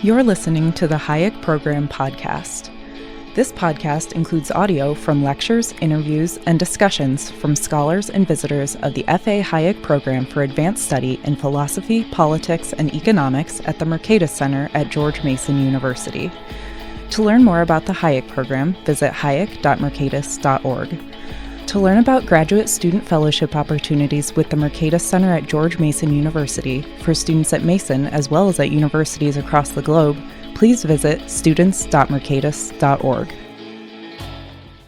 You're listening to the Hayek Program podcast. This podcast includes audio from lectures, interviews, and discussions from scholars and visitors of the F.A. Hayek Program for Advanced Study in Philosophy, Politics, and Economics at the Mercatus Center at George Mason University. To learn more about the Hayek Program, visit hayek.mercatus.org. To learn about graduate student fellowship opportunities with the Mercatus Center at George Mason University for students at Mason as well as at universities across the globe, please visit students.mercatus.org.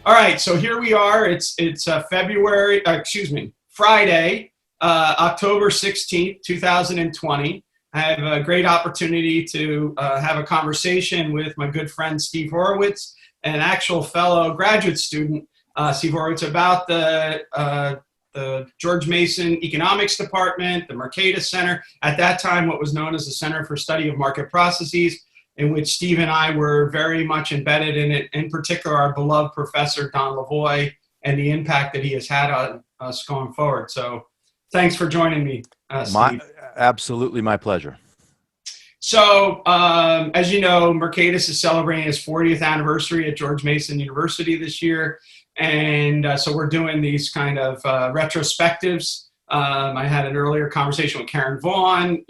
All right, so here we are. It's Friday, October 16th, 2020. I have a great opportunity to have a conversation with my good friend Steve Horwitz, an actual fellow graduate student, Steve Horwitz, about the George Mason Economics Department, the Mercatus Center, at that time what was known as the Center for Study of Market Processes, in which Steve and I were very much embedded in it, in particular our beloved professor, Don Lavoie, and the impact that he has had on us going forward. So thanks for joining me, Steve. Absolutely my pleasure. So, as you know, Mercatus is celebrating its 40th anniversary at George Mason University this year. And so we're doing these kind of retrospectives. I had an earlier conversation with Karen Vaughn,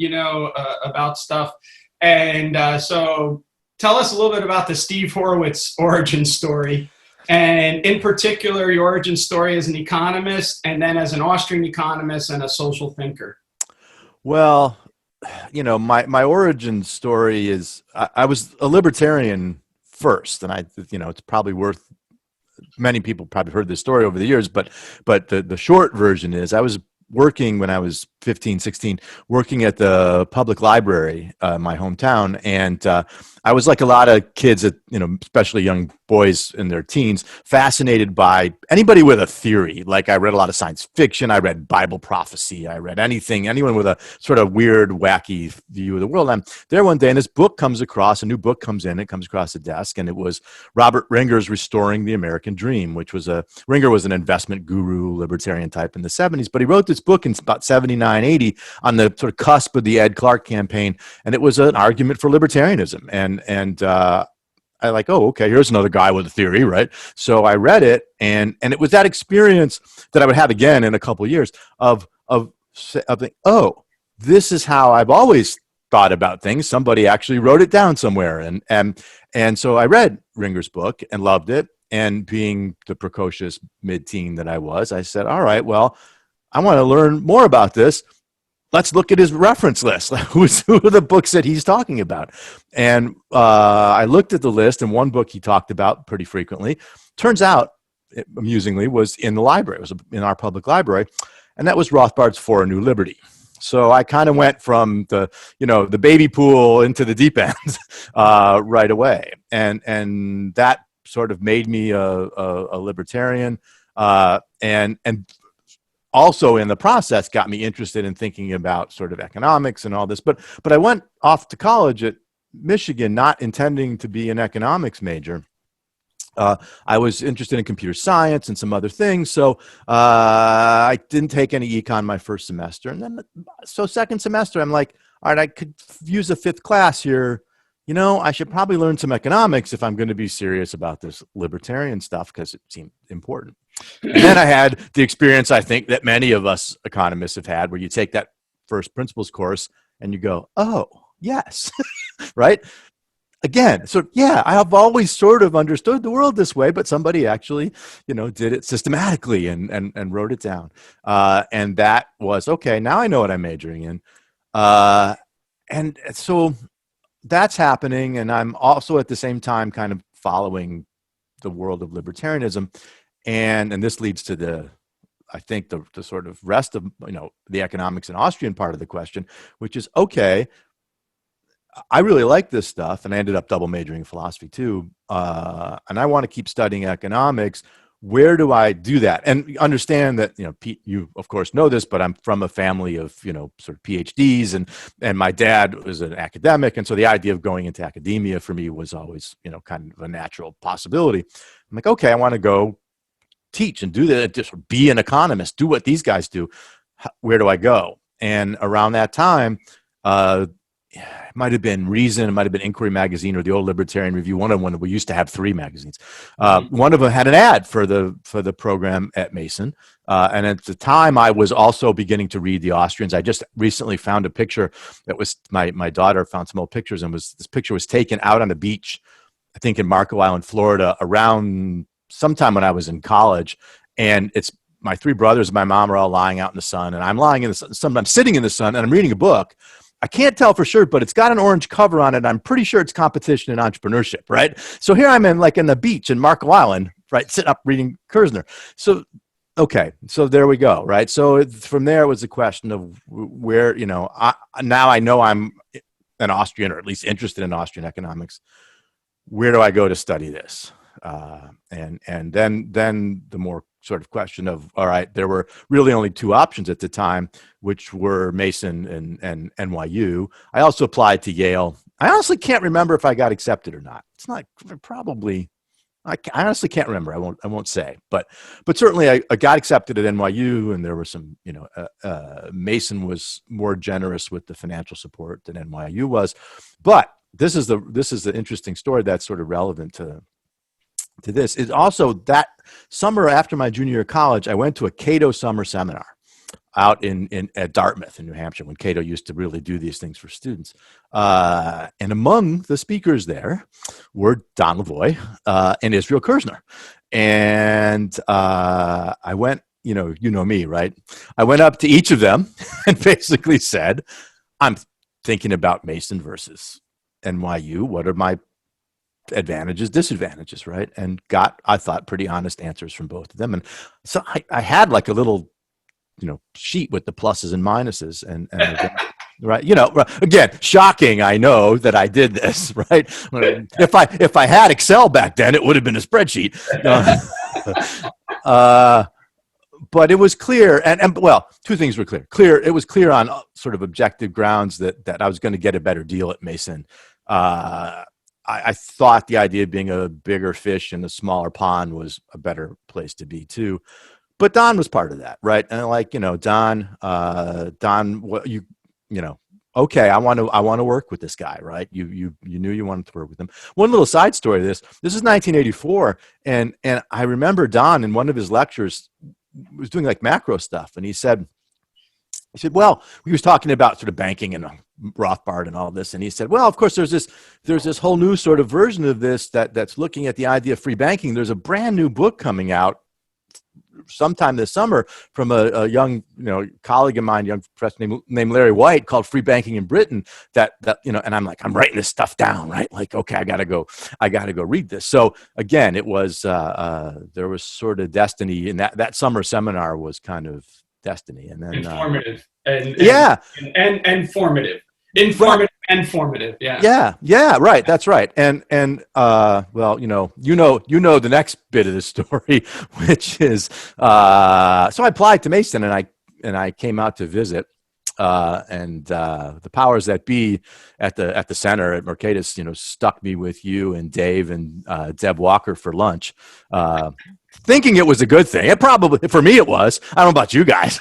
about stuff. And so tell us a little bit about the Steve Horwitz origin story. And in particular, your origin story as an economist and then as an Austrian economist and a social thinker. Well, my origin story is I was a libertarian first, and it's probably worth, many people probably heard this story over the years, but the short version is I was working when I was 15, 16, working at the public library in my hometown. And I was like a lot of kids, especially young boys in their teens, fascinated by anybody with a theory. Like I read a lot of science fiction. I read Bible prophecy. I read anyone with a sort of weird, wacky view of the world. I'm there one day and this book comes across, a new book comes in, it comes across the desk, and it was Robert Ringer's Restoring the American Dream, which was Ringer was an investment guru, libertarian type in the 70s, but he wrote this book in about 79, 80 on the sort of cusp of the Ed Clark campaign. And it was an argument for libertarianism. And I like, oh, okay, here's another guy with a theory, right? So I read it, and it was that experience that I would have again in a couple of years of thinking, oh, this is how I've always thought about things. Somebody actually wrote it down somewhere. And so I read Ringer's book and loved it. And being the precocious mid-teen that I was, I said, all right, well, I want to learn more about this. Let's look at his reference list. Who are the books that he's talking about? And I looked at the list, and one book he talked about pretty frequently, turns out, amusingly, was in the library. It was in our public library, and that was Rothbard's For a New Liberty. So I kind of went from the baby pool into the deep end right away, and that sort of made me a libertarian, and also in the process got me interested in thinking about sort of economics and all this. But I went off to college at Michigan not intending to be an economics major. I was interested in computer science and some other things. So I didn't take any econ my first semester. And then, so second semester, I'm like, all right, I could use a fifth class here. I should probably learn some economics if I'm going to be serious about this libertarian stuff, because it seemed important. And then I had the experience, I think, that many of us economists have had, where you take that first principles course and you go, oh, yes, right? Again, so yeah, I have always sort of understood the world this way, but somebody actually, did it systematically and wrote it down. And that was, okay, now I know what I'm majoring in. And so that's happening. And I'm also at the same time kind of following the world of libertarianism. And this leads to the sort of rest of, the economics and Austrian part of the question, which is, okay, I really like this stuff. And I ended up double majoring in philosophy too. And I want to keep studying economics. Where do I do that? And understand that, Pete, you of course know this, but I'm from a family of, sort of PhDs, and my dad was an academic. And so the idea of going into academia for me was always, kind of a natural possibility. I'm like, okay, I want to go teach and do that, just be an economist, do what these guys do. Where do I go? And around that time, it might have been Reason, it might have been Inquiry Magazine or the old Libertarian Review. One of them, we used to have 3 magazines. One of them had an ad for the program at Mason. And at the time, I was also beginning to read the Austrians. I just recently found a picture that was my daughter found some old pictures, and this picture was taken out on the beach, I think in Marco Island, Florida, around sometime when I was in college. And it's my 3 brothers and my mom are all lying out in the sun, and I'm lying in the sun. Sometimes sitting in the sun, and I'm reading a book. I can't tell for sure, but it's got an orange cover on it. I'm pretty sure it's Competition in Entrepreneurship, right? So here I'm in the beach in Marco Island, right, sitting up reading Kerzner. So, okay, so there we go, right? So from there was a question of where, now I know I'm an Austrian, or at least interested in Austrian economics. Where do I go to study this? And then the more sort of question of, all right, there were really only 2 options at the time, which were Mason and NYU. I also applied to Yale. I honestly can't remember if I got accepted or not. It's not probably, I honestly can't remember. I won't say, but certainly I got accepted at NYU, and there were some, Mason was more generous with the financial support than NYU was. But this is the interesting story that's sort of relevant to this. Is also that summer after my junior year of college, I went to a Cato summer seminar out at Dartmouth in New Hampshire, when Cato used to really do these things for students. And among the speakers there were Don Lavoie and Israel Kerzner. And I went, you know me, right? I went up to each of them and basically said, I'm thinking about Mason versus NYU. What are my advantages, disadvantages, right? And got, I thought, pretty honest answers from both of them. And so I had like a little, sheet with the pluses and minuses, and right, again, shocking. I know that I did this, right? If I had Excel back then, it would have been a spreadsheet. But it was clear, and well, 2 things were clear. It was clear on sort of objective grounds that I was going to get a better deal at Mason. I thought the idea of being a bigger fish in a smaller pond was a better place to be too. But Don was part of that, right? And Don, okay, I want to work with this guy, right? You knew you wanted to work with him. One little side story to this is 1984, and I remember Don in one of his lectures was doing like macro stuff, and he said, well, he was talking about sort of banking and Rothbard and all this, and he said, well, of course, there's this whole new sort of version of this that's looking at the idea of free banking. There's a brand new book coming out sometime this summer from a young colleague of mine, young professor named Larry White, called Free Banking in Britain. That and I'm like, I'm writing this stuff down, right? Like, okay, I gotta go read this. So again, it was there was sort of destiny, and that summer seminar was kind of destiny, and then informative and formative. Informative and formative, yeah, right. That's right. And well, you know the next bit of the story, which is so I applied to Mason, and I came out to visit, and the powers that be at the center at Mercatus, stuck me with you and Dave and Deb Walker for lunch, thinking it was a good thing. It probably, for me, it was. I don't know about you guys,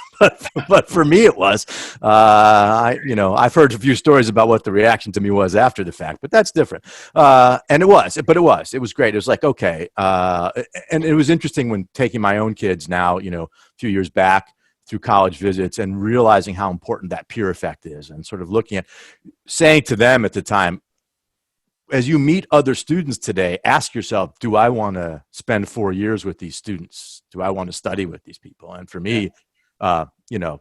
but for me, it was. I've heard a few stories about what the reaction to me was after the fact, but that's different. And it was great. It was like, okay. And it was interesting when taking my own kids now, a few years back through college visits and realizing how important that peer effect is, and sort of looking at saying to them at the time, as you meet other students today, ask yourself, do I want to spend 4 years with these students? Do I want to study with these people? And for me,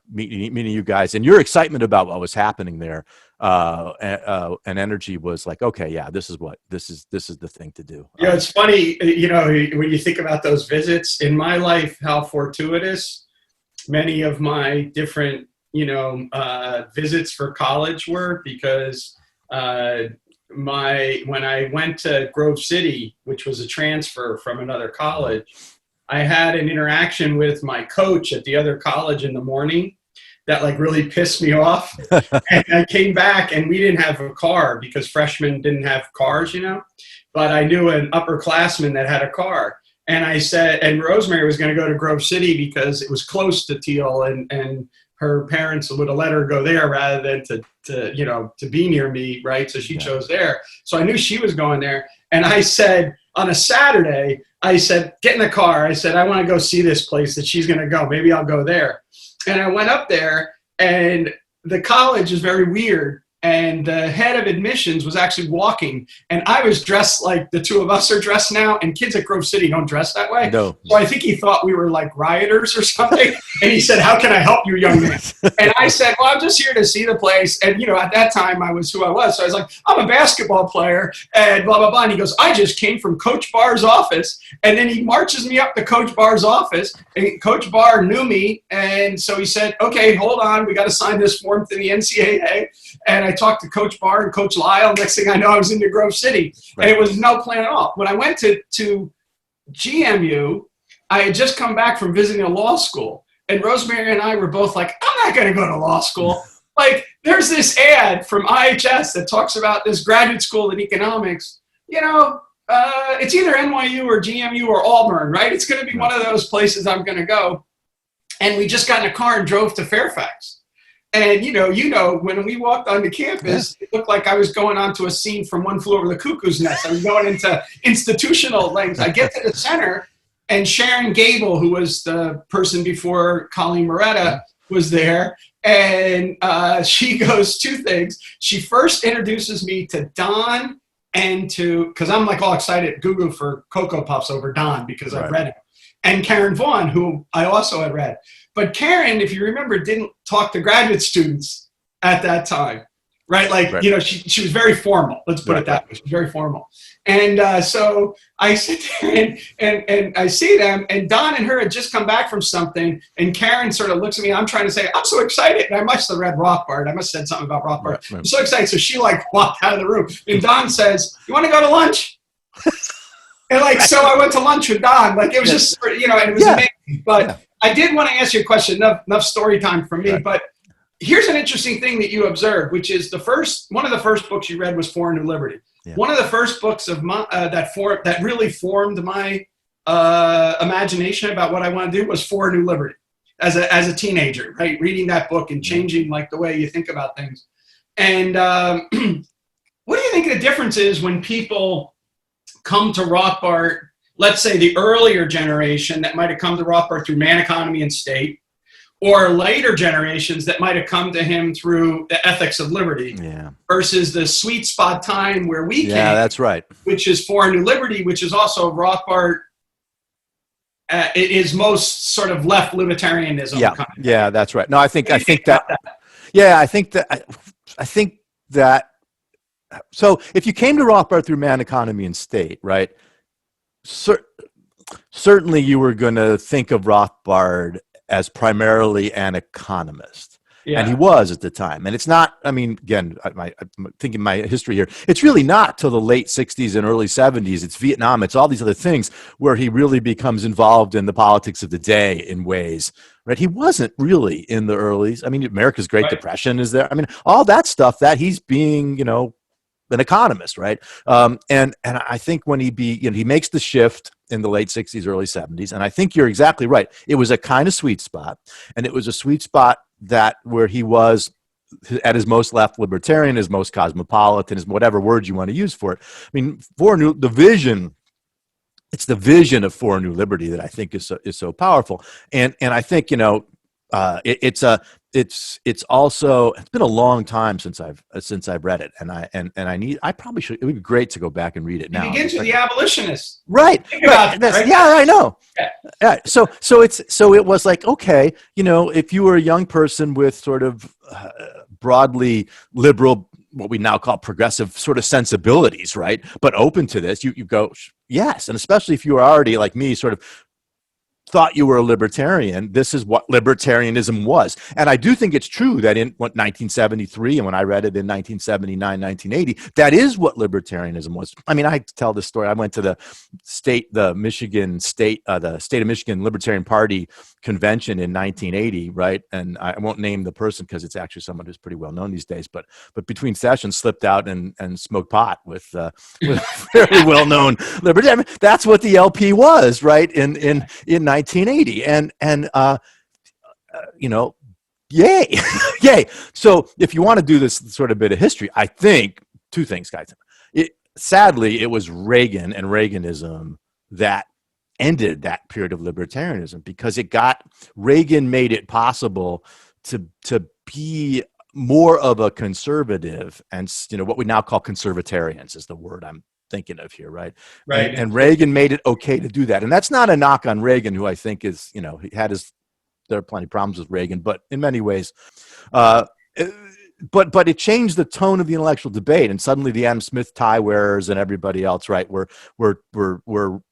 meeting you guys and your excitement about what was happening there, and energy was like, okay, yeah, this is the thing to do. It's funny, when you think about those visits in my life, how fortuitous many of my different, visits for college were, because, when I went to Grove City, which was a transfer from another college, I had an interaction with my coach at the other college in the morning that really pissed me off. And I came back and we didn't have a car because freshmen didn't have cars, but I knew an upperclassman that had a car. And I said, and Rosemary was going to go to Grove City because it was close to Teal, and her parents would have let her go there rather than to be near me, right? So she chose there. So I knew she was going there. And I said, on a Saturday, I said, get in the car. I said, I want to go see this place that she's going to go. Maybe I'll go there. And I went up there, and the college is very weird. And the head of admissions was actually walking, and I was dressed like the two of us are dressed now, and kids at Grove City don't dress that way. No. So I think he thought we were like rioters or something. And he said, how can I help you, young man? And I said, well, I'm just here to see the place. And, at that time I was who I was. So I was like, I'm a basketball player and blah, blah, blah. And he goes, I just came from Coach Barr's office. And then he marches me up to Coach Barr's office, and Coach Barr knew me. And so he said, okay, hold on. We got to sign this form to the NCAA. And I talked to Coach Barr and Coach Lyle. Next thing I know, I was in Grove City. Right. And it was no plan at all. When I went to GMU, I had just come back from visiting a law school. And Rosemary and I were both like, I'm not going to go to law school. Like, there's this ad from IHS that talks about this graduate school in economics. It's either NYU or GMU or Auburn, right? It's going to be one of those places I'm going to go. And we just got in a car and drove to Fairfax. And, when we walked onto campus, it looked like I was going onto a scene from One Flew Over the Cuckoo's Nest. I was going into institutional lengths. I get to the center, and Sharon Gable, who was the person before Colleen Moretta, was there. And she goes two things. She first introduces me to Don because I'm like all excited, Google for Cocoa Puffs over Don because I've read it. And Karen Vaughn, who I also had read. But Karen, if you remember, didn't talk to graduate students at that time, right? She was very formal. Let's put it that way. She was very formal. And so I sit there and I see them, and Don and her had just come back from something, and Karen sort of looks at me, and I'm trying to say, I'm so excited. And I must have read Rothbard. I must have said something about Rothbard. Right. I'm so excited. So she walked out of the room. And Don says, you want to go to lunch? And so I went to lunch with Don. It was just, and it was amazing. But I did want to ask you a question. Enough story time for me. Right. But here's an interesting thing that you observed, which is one of the first books you read was For a New Liberty. Yeah. One of the first books of my, that really formed my imagination about what I want to do was For a New Liberty as a teenager, right? Reading that book and changing the way you think about things. And what do you think the difference is when people come to Rothbard, let's say the earlier generation that might have come to Rothbard through Man, Economy, and State, or later generations that might have come to him through the Ethics of Liberty, versus the sweet spot time where we came. Yeah, that's right. Which is For a New Liberty, which is also Rothbard. It is most sort of left libertarianism. Yeah, that's right. No, I think that. So if you came to Rothbard through Man, Economy, and State, right? Certainly you were going to think of Rothbard as primarily an economist. Yeah. And he was at the time. And it's not, again, I'm thinking my history here, it's really not till the late 60s and early 70s. It's Vietnam. It's all these other things where he really becomes involved in the politics of the day in ways, right? He wasn't really in the early, America's Great Depression is there. All that stuff that he's being, an economist, right? And I think when he makes the shift in the late 60s, early 70s, and I think you're exactly right. It was a kind of sweet spot, and it was a sweet spot where he was at his most left libertarian, his most cosmopolitan, his whatever word you want to use for it. It's the vision of For a New Liberty that I think is so powerful, and I think it's also, it's been a long time since I've read it, and I probably should. It would be great to go back and read it now. It begins with the abolitionists, right? Right. Yeah, I know. Yeah. So it was like, okay, if you were a young person with sort of broadly liberal, what we now call progressive sort of sensibilities, right? But open to this, you go, yes, and especially if you were already like me, sort of thought you were a libertarian, this is what libertarianism was. And I do think it's true that in 1973, and when I read it in 1979, 1980, that is what libertarianism was. I mean, I tell this story. I went to the state of Michigan Libertarian Party convention in 1980, right? And I won't name the person because it's actually someone who's pretty well known these days, but between sessions slipped out and smoked pot with very well-known libertarian. I mean, that's what the LP was, right? In 1980, and yay. Yay. So if you want to do this sort of bit of history, I think two things, guys. Sadly, it was Reagan and Reaganism that ended that period of libertarianism, because Reagan made it possible to be more of a conservative, and what we now call conservatarians is the word I'm thinking of here, right? Right. And Reagan made it okay to do that. And that's not a knock on Reagan, who I think is, there are plenty of problems with Reagan, but in many ways, but it changed the tone of the intellectual debate, and suddenly the Adam Smith tie wearers and everybody else, right, were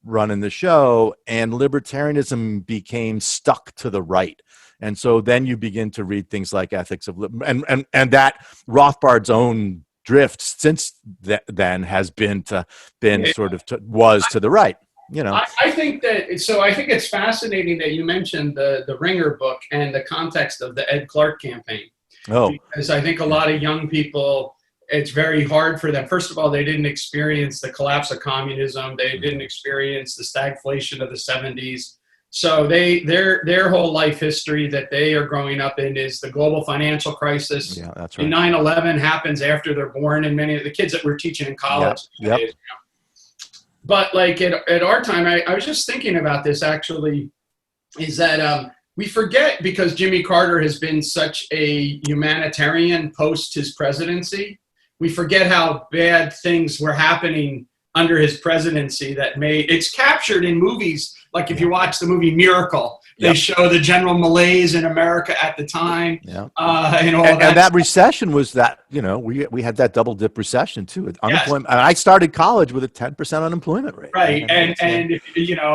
running the show, and libertarianism became stuck to the right. And so then you begin to read things like Ethics of and that Rothbard's own drift since then has been to the right. I think it's fascinating that you mentioned the Ringer book and the context of the Ed Clark campaign. Oh, because I think a lot of young people, it's very hard for them. First of all, they didn't experience the collapse of communism. They didn't experience the stagflation of the 70s. So their whole life history that they are growing up in is the global financial crisis. Yeah, that's right. And 9/11 happens after they're born, and many of the kids that we're teaching in college. Yep. But like at our time, I was just thinking about this actually, is that we forget, because Jimmy Carter has been such a humanitarian post his presidency, we forget how bad things were happening under his presidency it's captured in movies. Like if you watch the movie Miracle, they show the general malaise in America at the time. Yeah. And that recession was that, we had that double dip recession too. Unemployment. And I started college with a 10% unemployment rate. Right. And I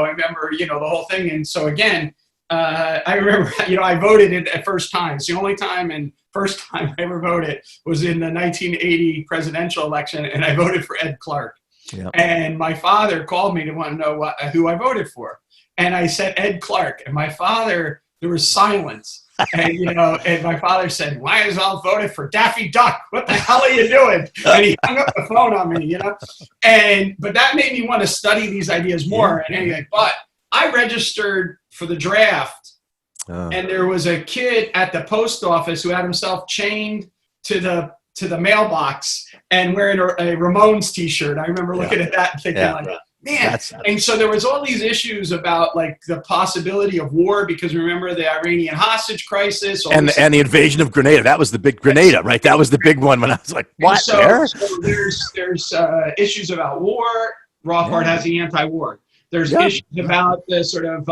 remember, the whole thing. And so again, I remember, I voted in at first time. It's the only time first time I ever voted was in the 1980 presidential election, and I voted for Ed Clark. Yep. And my father called me to want to know who I voted for. And I said Ed Clark. And there was silence. And, and my father said, "Why is all voted for Daffy Duck? What the hell are you doing?" And he hung up the phone on me, but that made me want to study these ideas more. And anyway, but I registered for the draft, and there was a kid at the post office who had himself chained to the mailbox and wearing a Ramones t-shirt. I remember looking at that and thinking man. And so there was all these issues about like the possibility of war, because remember the Iranian hostage crisis. And the invasion of Grenada. That was the big Grenada, right? That was the big one when I was like, what? So there's issues about war. Rothbard has the anti-war. There's issues about the sort of,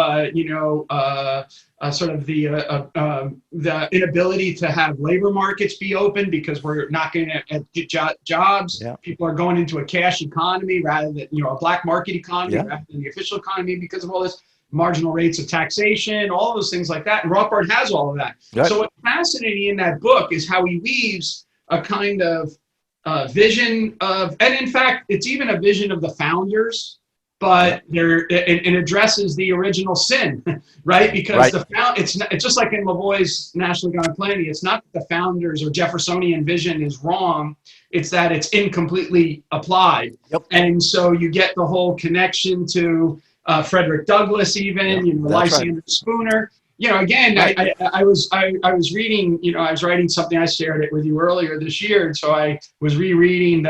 the inability to have labor markets be open because we're not going to get jobs. Yeah. People are going into a cash economy rather than, a black market economy rather than the official economy because of all this marginal rates of taxation, all those things like that. And Rothbard has all of that. Right. So what's fascinating in that book is how he weaves a kind of vision of, and in fact, it's even a vision of the founders, but it addresses the original sin, right? Because it's just like in Lavoie's National Economic Planning. It's not that the founders or Jeffersonian vision is wrong; it's that it's incompletely applied. Yep. And so you get the whole connection to Frederick Douglass, even Lysander Spooner. Again, I was reading. I was writing something. I shared it with you earlier this year, and so I was rereading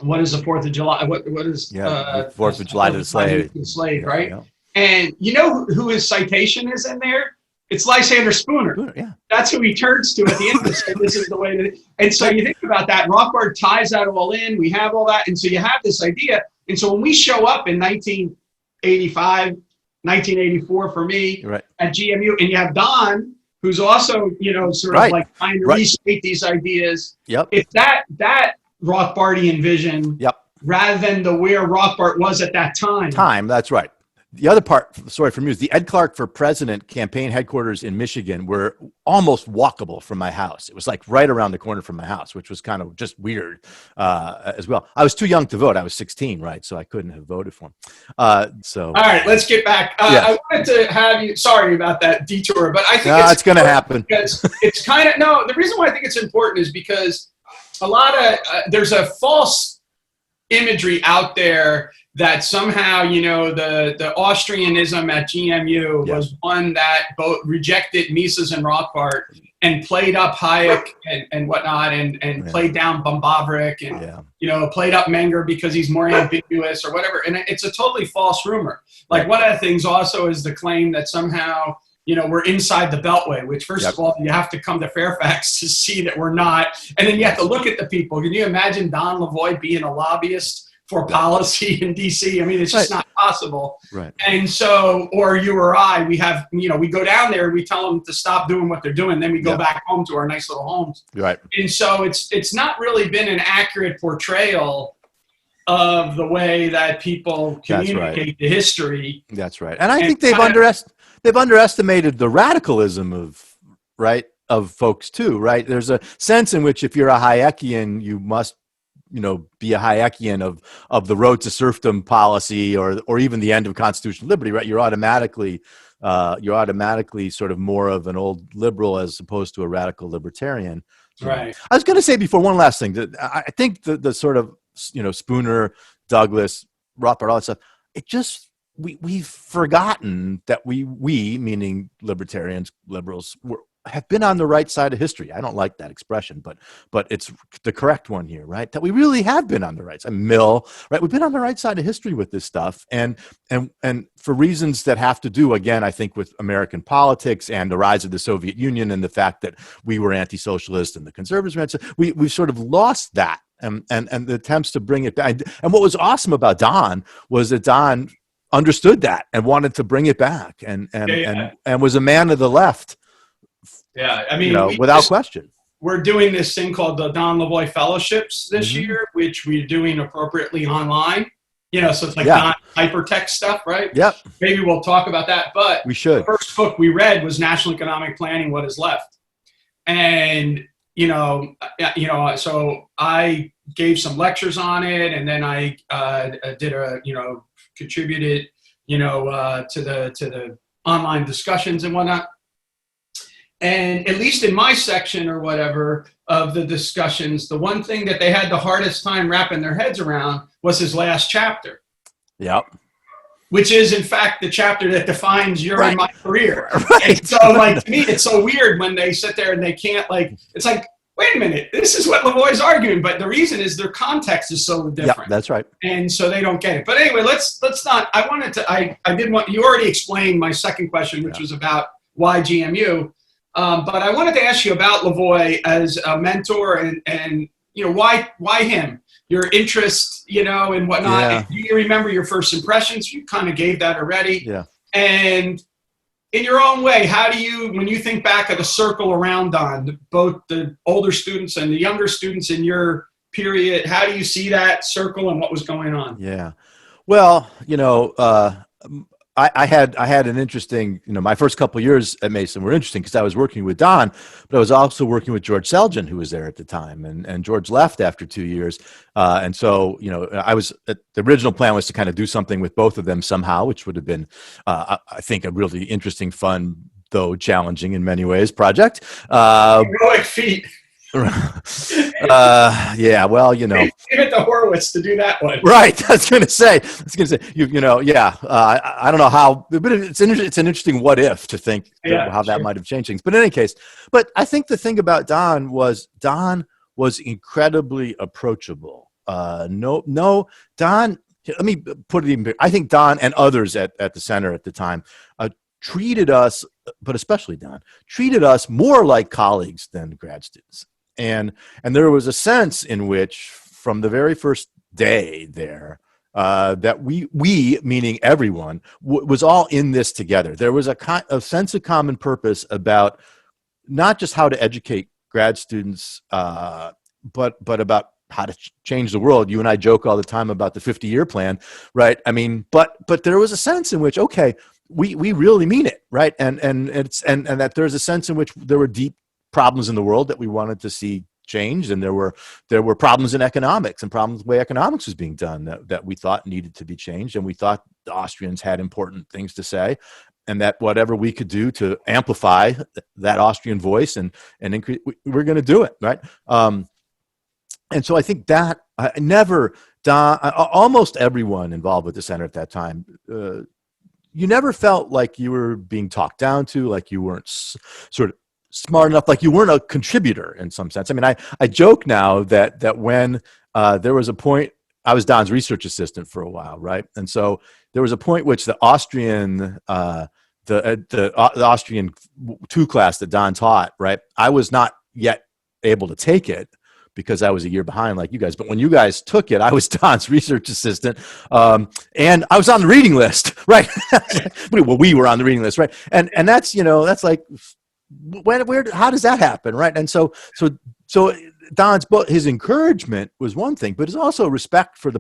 what is the 4th of July? What is 4th of July to the slave? Right? Yeah. And who his citation is in there? It's Lysander Spooner. Yeah. That's who he turns to at the end of this. And this is the way that. And so you think about that. Rothbard ties that all in. We have all that, and so you have this idea. And so when we show up in 1985, 1984 for me at GMU, and you have Don, who's also sort of like trying to restate these ideas. Yep. It's that Rothbardian vision rather than where Rothbard was at that time. That's right. the other part, sorry, from you, is the Ed Clark for President campaign headquarters in Michigan were almost walkable from my house. It was like right around the corner from my house, which was kind of just weird as well. I was too young to vote. I was 16, right? So I couldn't have voted for him. All right, let's get back. I wanted to have you, sorry about that detour, but I think it's going to happen. Because it's kind of, no, the reason why I think it's important is because a lot of, there's a false imagery out there that somehow, the Austrianism at GMU was one that both rejected Mises and Rothbard and played up Hayek and whatnot and played down Bambavrik and, played up Menger because he's more ambiguous or whatever. And it's a totally false rumor. Like one of the things also is the claim that somehow, we're inside the Beltway, which first of all, you have to come to Fairfax to see that we're not. And then you have to look at the people. Can you imagine Don Lavoie being a lobbyist for policy in DC? I mean, it's just not possible. Right. And so, or you or I, we have, we go down there, we tell them to stop doing what they're doing. Then we go back home to our nice little homes. Right. And so it's not really been an accurate portrayal of the way that people communicate the history. That's right. And I think they've underestimated the radicalism of folks too, right? There's a sense in which if you're a Hayekian, you must be a Hayekian of the road to serfdom policy or even the end of constitutional liberty, right? You're automatically sort of more of an old liberal as opposed to a radical libertarian. Right. I was going to say before one last thing that I think the sort of, Spooner, Douglas, Rothbard, all that stuff, it just, we've forgotten that we meaning libertarians, liberals, have been on the right side of history. I don't like that expression, but it's the correct one here, right? That we really have been on the right side. Mill, right? We've been on the right side of history with this stuff, and for reasons that have to do, again, I think, with American politics and the rise of the Soviet Union and the fact that we were anti-socialist and the conservatives were we've sort of lost that, and the attempts to bring it back. And what was awesome about Don was that Don understood that and wanted to bring it back, and was a man of the left. Yeah, I mean, without question. We're doing this thing called the Don Lavoie Fellowships this year, which we're doing appropriately online. So it's like not hypertext stuff, right? Yep. Maybe we'll talk about that. But we should. The first book we read was National Economic Planning: What Is Left, and so I gave some lectures on it, and then I contributed to the online discussions and whatnot. And at least in my section or whatever of the discussions, the one thing that they had the hardest time wrapping their heads around was his last chapter. Yep. Which is, in fact, the chapter that defines your and my career. Right. And so, to me, it's so weird when they sit there and they can't, it's like, wait a minute, this is what Lavoie's arguing. But the reason is their context is so different. Yeah, that's right. And so they don't get it. But anyway, let's not, I did want, you already explained my second question, which was about why GMU. But I wanted to ask you about Lavoie as a mentor and why him? Your interest, and whatnot. Yeah. Do you remember your first impressions? You kind of gave that already. Yeah. And in your own way, how do you, when you think back of the circle around Don, both the older students and the younger students in your period, how do you see that circle and what was going on? Yeah. Well, I had an interesting, my first couple of years at Mason were interesting because I was working with Don, but I was also working with George Selgin, who was there at the time, and George left after 2 years. And so, the original plan was to kind of do something with both of them somehow, which would have been, I think, a really interesting, fun, though challenging in many ways project. Heroic feat. Yeah, well, give it to Horwitz to do that one. Right. I was going to say, I don't know how, but it's an interesting what if to think how that might have changed things. But in any case, I think the thing about Don was incredibly approachable. Don, let me put it even bigger. I think Don and others at the center at the time treated us, but especially Don, treated us more like colleagues than grad students. And there was a sense in which, from the very first day there, that we meaning everyone, was all in this together. There was a sense of common purpose about not just how to educate grad students, but about how to change the world. You and I joke all the time about the 50-year plan, right? I mean, but there was a sense in which, okay, we really mean it, right? And that there's a sense in which there were deep problems in the world that we wanted to see changed, and there were problems in economics and problems with the way economics was being done that we thought needed to be changed, and we thought the Austrians had important things to say, and that whatever we could do to amplify that Austrian voice and increase, we're going to do it, right? And so I think that almost everyone involved with the center at that time, you never felt like you were being talked down to, like you weren't sort of smart enough, like you weren't a contributor in some sense. I mean, I joke now that when there was a point, I was Don's research assistant for a while, right? And so there was a point which the Austrian the Austrian 2 class that Don taught, right? I was not yet able to take it because I was a year behind like you guys. But when you guys took it, I was Don's research assistant. And I was on the reading list, right? Well, we were on the reading list, right? And that's, that's like, how does that happen, right? And so Don's book, his encouragement was one thing, but it's also respect for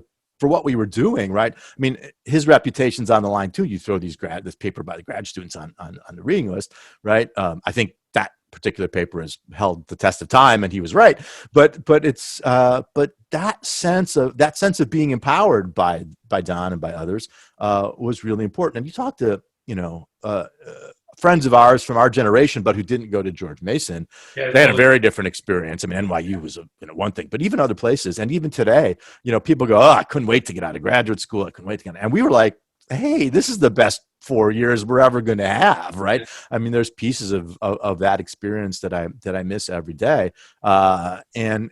what we were doing, right? I mean, his reputation's on the line too. You throw this paper by the grad students on the reading list, right? I think that particular paper has held the test of time, and he was right. But it's but that sense of being empowered by Don and by others was really important. And you talk to friends of ours from our generation, but who didn't go to George Mason. Yeah, they had a very different experience. I mean, NYU was one thing, but even other places, and even today, people go, "Oh, I couldn't wait to get out of graduate school. I couldn't wait to get," and we were like, "Hey, this is the best 4 years we're ever going to have," right? Yeah. I mean, there's pieces of that experience that I miss every day, and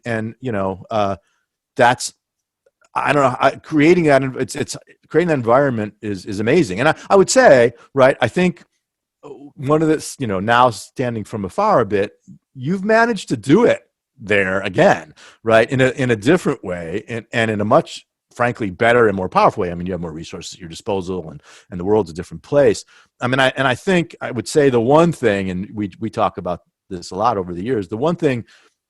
that's, I don't know, creating that environment is amazing. And I would say, right, I think one of this, now standing from afar a bit, you've managed to do it there again, right, in a different way, and in a much, frankly, better and more powerful way. I mean, you have more resources at your disposal, and the world's a different place. I mean, I think I would say the one thing, and we talk about this a lot over the years, the one thing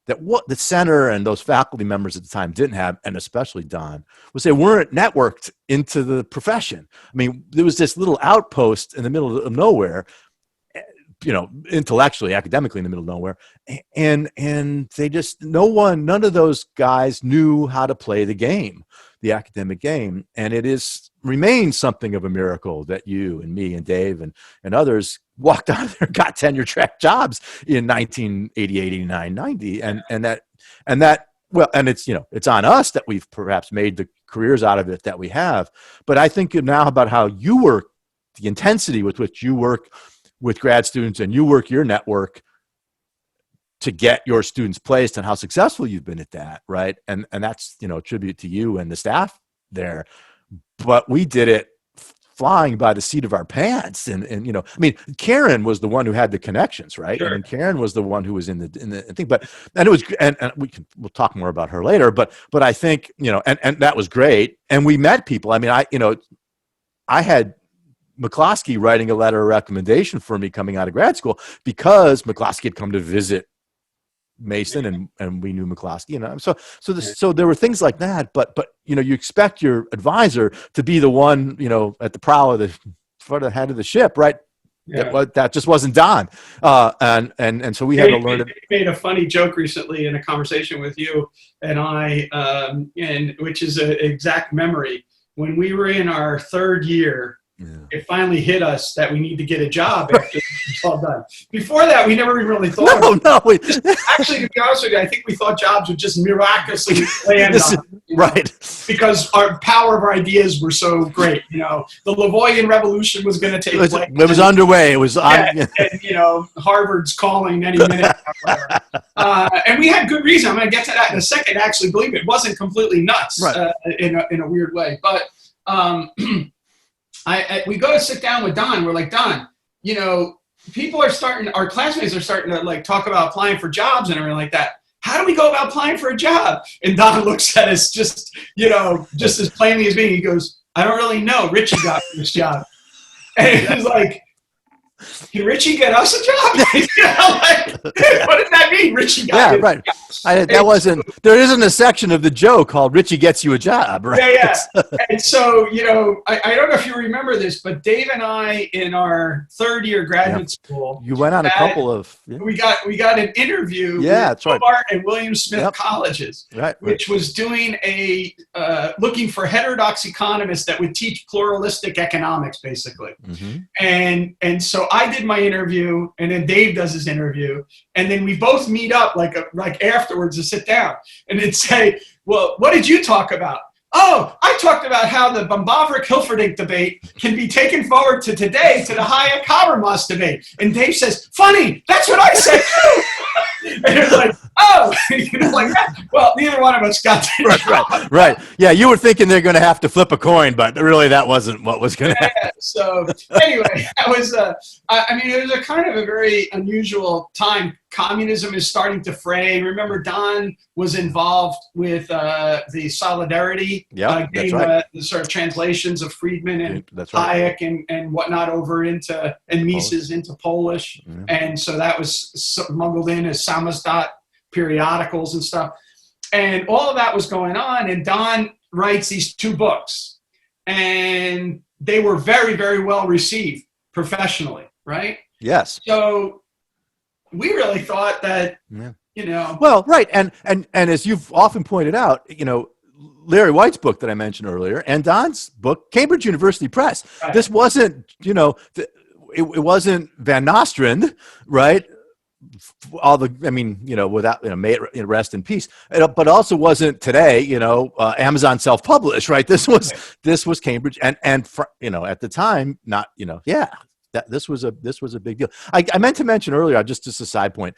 that what the center and those faculty members at the time didn't have, and especially Don, was they weren't networked into the profession. I mean, there was this little outpost in the middle of nowhere, intellectually, academically in the middle of nowhere, and they just, none of those guys knew how to play the game, the academic game. And it remains something of a miracle that you and me and Dave and others walked out there and got tenure track jobs in 1988, 89, 90. And that, well, and it's, it's on us that we've perhaps made the careers out of it that we have. But I think now about how you work, the intensity with which you work with grad students and you work your network to get your students placed, and how successful you've been at that, right? And that's, a tribute to you and the staff there. But we did it flying by the seat of our pants, and I mean, Karen was the one who had the connections, right? Sure. And Karen was the one who was in the thing. But it was, and we'll talk more about her later. But I think and that was great. And we met people. I mean, I had McCloskey writing a letter of recommendation for me coming out of grad school because McCloskey had come to visit Mason, and we knew McCloskey, so there were things like that, but you expect your advisor to be the one, at the prow of the head of the ship, right? Yeah. That just wasn't Don, and so we had to learn it. Made a funny joke recently in a conversation with you and I, and which is an exact memory. When we were in our third year, it finally hit us that we need to get a job after it's all done. Before that, we never really thought about it. Actually, to be honest with you, I think we thought jobs would just miraculously land on. Right. Because our power of our ideas were so great. The Lavoisian Revolution was going to take place. It was underway. It was and Harvard's calling any minute. And we had good reason. I'm going to get to that in a second. Actually, believe it wasn't completely nuts, right, in a weird way. But we go to sit down with Don. We're like, Don, our classmates are starting to talk about applying for jobs and everything like that. How do we go about applying for a job? And Don looks at us just as plainly as being. He goes, I don't really know. Richie got this job. And he's like, can Richie get us a job? What does that mean Richie got Yeah, you? right. There isn't a section of the joke called Richie Gets You a Job, right? Yeah. And so, I don't know if you remember this, but Dave and I, in our third year graduate school, You went on a couple of. Yeah, we got an interview with that's right. Hobart and William Smith colleges, Right. which was doing looking for heterodox economists that would teach pluralistic economics, basically. Mm-hmm. And so I did my interview, and then Dave does his interview, and then we both meet up like afterwards to sit down, and then say, well, what did you talk about? Oh, I talked about how the Bombaverick-Hilferdink debate can be taken forward to today, to the Hayek-Habermas debate. And Dave says, funny, that's what I said too. And it's like, oh, well, neither one of us got that. Right. Yeah, you were thinking they're going to have to flip a coin, but really that wasn't what was going to happen. So anyway, that was, it was a kind of a very unusual time. Communism is starting to fray. Remember, Don was involved with the Solidarity, getting the sort of translations of Friedman and Hayek and whatnot over into, and Mises into Polish. Mm-hmm. And so that was smuggled in as Samizdat periodicals and stuff. And all of that was going on. And Don writes these 2 books. And they were very, very well received professionally, right? Yes. So we really thought that, Well, right. And as you've often pointed out, Larry White's book that I mentioned earlier and Don's book, Cambridge University Press. Right. This wasn't, it wasn't Van Nostrand, right? Without, may it rest in peace. But also wasn't today, Amazon self-published, right? This was Cambridge, and at the time, not, this was a big deal. I meant to mention earlier, just as a side point,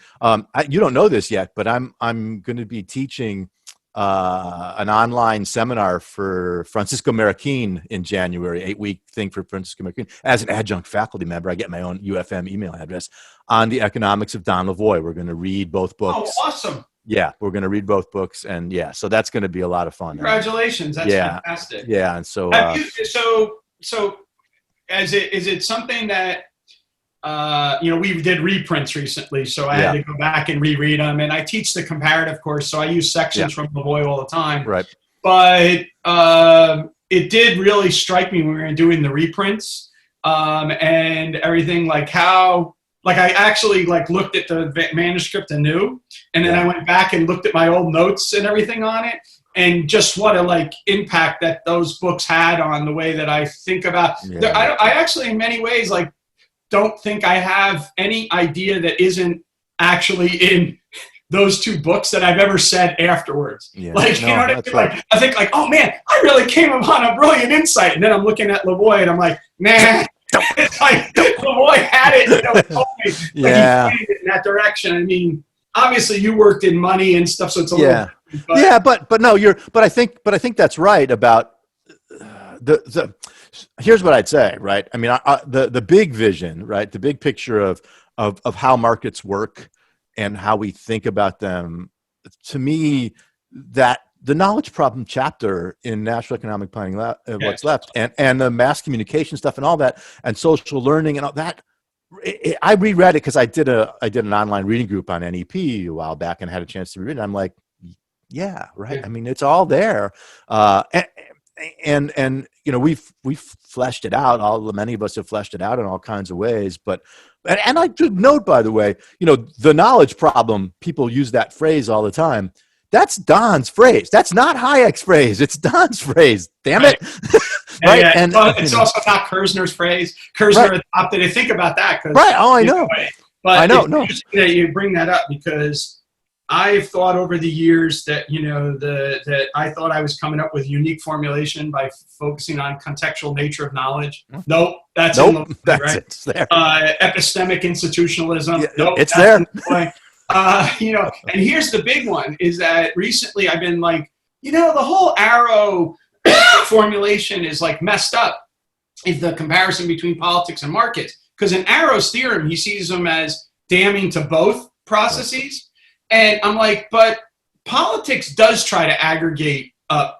you don't know this yet, but I'm going to be teaching an online seminar for Francisco Marroquin in January, 8-week thing for Francisco Marroquin. As an adjunct faculty member, I get my own UFM email address on the economics of Don Lavoie. We're going to read both books. Oh, awesome. Yeah, we're going to read both books, and so that's going to be a lot of fun. Congratulations. That's fantastic. Yeah, and so is it something that we did reprints recently, so I had to go back and reread them. And I teach the comparative course, so I use sections from Lavoie all the time. Right. But it did really strike me when we were doing the reprints and everything, I actually looked at the manuscript anew, and then I went back and looked at my old notes and everything on it, and just what a impact that those books had on the way that I think about. I actually, in many ways, don't think I have any idea that isn't actually in those 2 books that I've ever said afterwards. Yeah. You know what I mean? Right. I think oh man, I really came upon a brilliant insight. And then I'm looking at Lavoie and I'm like, nah, it's Lavoie had it, told me. He pointed it in that direction. I mean, obviously you worked in money and stuff, so it's a little but I think that's right about here's what I'd say, right? I mean, the big vision, right? The big picture of how markets work and how we think about them, to me, that the knowledge problem chapter in National Economic Planning, what's left, and the mass communication stuff and all that, and social learning and all that, I reread it because I did an online reading group on NEP a while back and had a chance to read it. And I'm like, yeah, right. I mean, it's all there. And we've fleshed it out. Many of us have fleshed it out in all kinds of ways. But and I should note, by the way, the knowledge problem. People use that phrase all the time. That's Don's phrase. That's not Hayek's phrase. It's Don's phrase. Damn it! Right? Yeah. And it's also not Kerzner's phrase. Kerzner adopted it. Think about that. Right. Oh, I know. But I know. No. That you bring that up because I've thought over the years that that I thought I was coming up with unique formulation by focusing on contextual nature of knowledge. Nope, that's in the that's right. It's there. Epistemic institutionalism. Yeah, nope, it's there. And here's the big one: is that recently I've been the whole Arrow formulation is messed up. Is the comparison between politics and markets? Because in Arrow's theorem, he sees them as damning to both processes. And I'm like, but politics does try to aggregate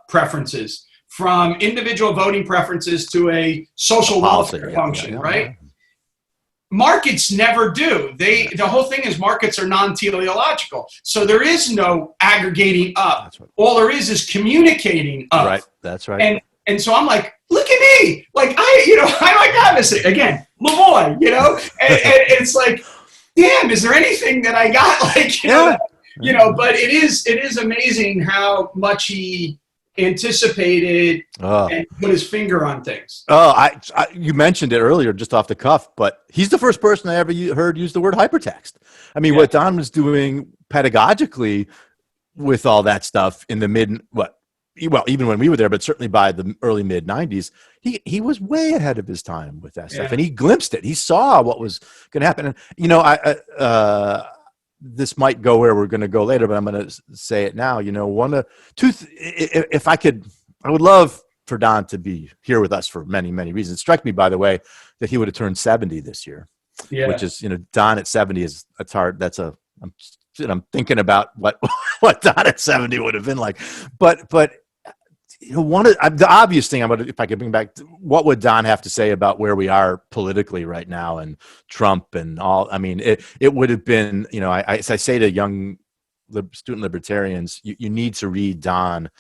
preferences from individual voting preferences to a social welfare function, right? markets never do. The whole thing is markets are non-teleological. So there is no aggregating up. That's right. All there is communicating up. Right. That's right. And so I'm like, look at me. Like I like that message. Again, Lemoy, and it's like, damn, is there anything that I got? Like, but it is amazing how much he anticipated and put his finger on things. You mentioned it earlier just off the cuff, but he's the first person I ever heard use the word hypertext. I mean, what Don was doing pedagogically with all that stuff in the even when we were there, but certainly by the early mid 90s, he was way ahead of his time with that stuff, and he glimpsed it. He saw what was going to happen. And this might go where we're going to go later, but I'm going to say it now. If I could, I would love for Don to be here with us for many, many reasons. It struck me, by the way, that he would have turned 70 this year, which is, Don at 70 it's hard. I'm thinking about what Don at 70 would have been like, but the obvious thing if I could bring back, what would Don have to say about where we are politically right now and Trump and all? I mean, it would have been, I say to young student libertarians, you need to read Don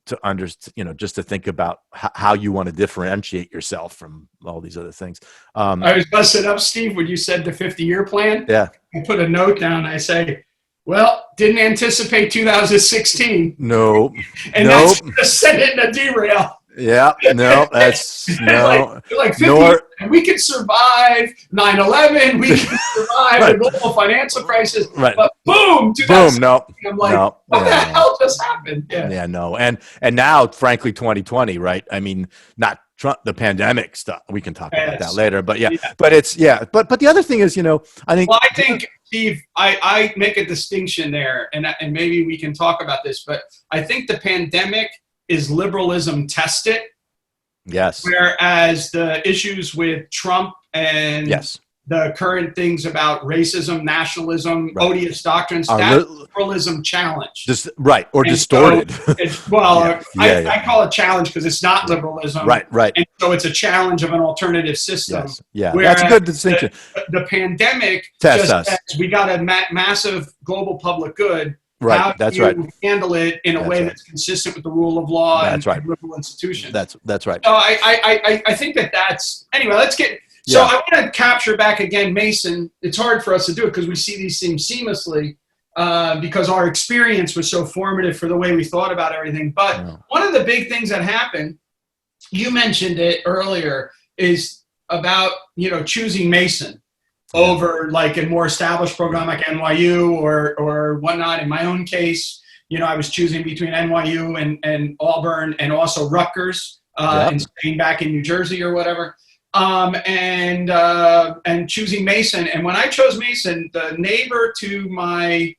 to understand, just to think about how you want to differentiate yourself from all these other things. I was busting up, Steve, when you said the 50-year plan. Yeah. I put a note down. I say, well, didn't anticipate 2016. No. That's just sent it in a derail. Yeah. No, that's no. like 50, we could survive 9/11. We could survive the global financial crisis. Right. But boom, No. I'm like, what the hell just happened? Yeah. No. And now, frankly, 2020, right? I mean, not Trump, the pandemic stuff. We can talk about that later. But but it's But the other thing is, I think. Well, I think, Steve, I make a distinction there, and maybe we can talk about this. But I think the pandemic is liberalism tested. Yes. Whereas the issues with Trump and the current things about racism, nationalism, odious doctrines, that's liberalism challenged. Or distorted. I call it challenge because it's not liberalism. Right. And so it's a challenge of an alternative system. Yes. Yeah, that's a good distinction. The pandemic tests us. says we got a massive global public good. Right. How that's do you right. handle it in a way that's consistent with the rule of law and liberal institutions? That's right. So I think that's anyway. Let's get. So I want to capture back again, Mason. It's hard for us to do it because we see these things seamlessly because our experience was so formative for the way we thought about everything. But one of the big things that happened, you mentioned it earlier, is about choosing Mason over like a more established program like NYU or whatnot. In my own case, I was choosing between NYU and Auburn and also Rutgers and staying back in New Jersey or whatever. And choosing Mason. And when I chose Mason, the neighbor to my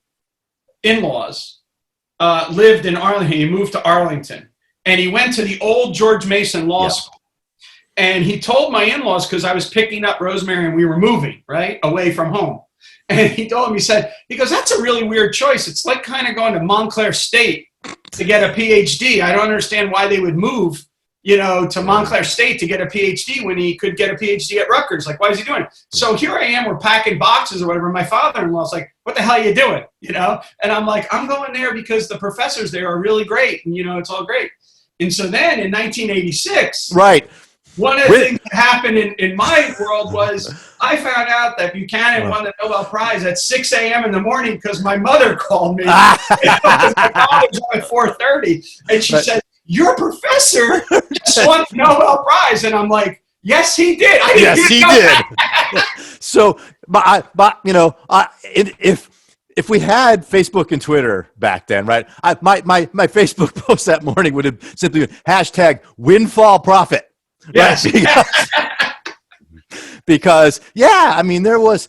in-laws lived in Arlington. He moved to Arlington. And he went to the old George Mason Law School. And he told my in-laws, because I was picking up Rosemary and we were moving, right, away from home. And he told me, he goes, that's a really weird choice. It's like kind of going to Montclair State to get a PhD. I don't understand why they would move, to Montclair State to get a PhD when he could get a PhD at Rutgers. Like, why is he doing it? So here I am, we're packing boxes or whatever. My father-in-law's like, what the hell are you doing? And I'm like, I'm going there because the professors there are really great. And, it's all great. And so then in 1986, one of the things that happened in my world was I found out that Buchanan won the Nobel Prize at 6 a.m. in the morning because my mother called me. My college at 4:30. And she said, your professor just won the Nobel Prize. And I'm like, yes, he did. He did. So, if we had Facebook and Twitter back then, right? My Facebook post that morning would have simply been #windfall profit. Yes. Right? Because there was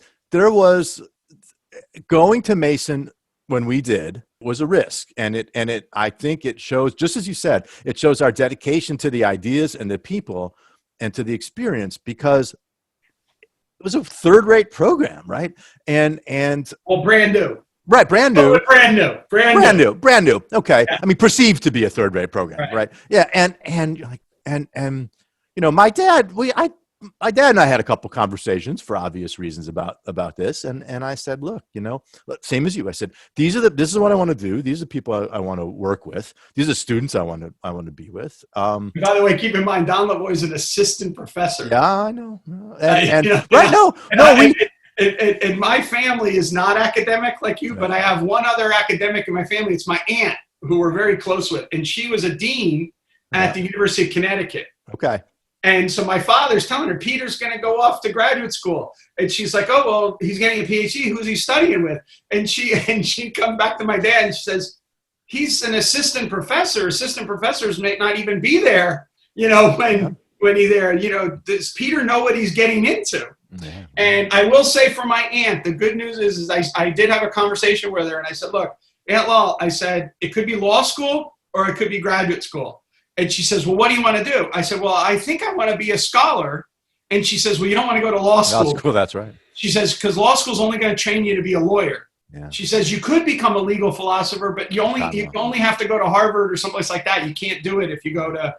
going to Mason when we did was a risk, and I think it shows, just as you said, it shows our dedication to the ideas and the people and to the experience, because it was a third-rate program, right? And brand new. Right, brand new. Brand new. Okay, yeah. I mean, perceived to be a third-rate program, right? Yeah, and my dad, my dad and I had a couple conversations for obvious reasons about this. And I said, look, same as you. I said, this is what I want to do. These are the people I want to work with. These are students I want to be with. By the way, keep in mind, Don Lavoie is an assistant professor. Yeah, I know. And my family is not academic like you, but I have one other academic in my family. It's my aunt, who we're very close with. And she was a dean at the University of Connecticut. Okay. And so my father's telling her, Peter's going to go off to graduate school. And she's like, oh, well, he's getting a PhD. Who's he studying with? And she comes back to my dad and she says, he's an assistant professor. Assistant professors may not even be there, when he's there. Does Peter know what he's getting into? Yeah. And I will say for my aunt, the good news is I did have a conversation with her. And I said, look, Aunt Lal, I said, it could be law school or it could be graduate school. And she says, well, what do you want to do? I said, well, I think I want to be a scholar. And she says, well, you don't want to go to law school. Law school, that's right. She says, because law school is only going to train you to be a lawyer. Yeah. She says, you could become a legal philosopher, but you only have to go to Harvard or someplace like that. You can't do it if you go to,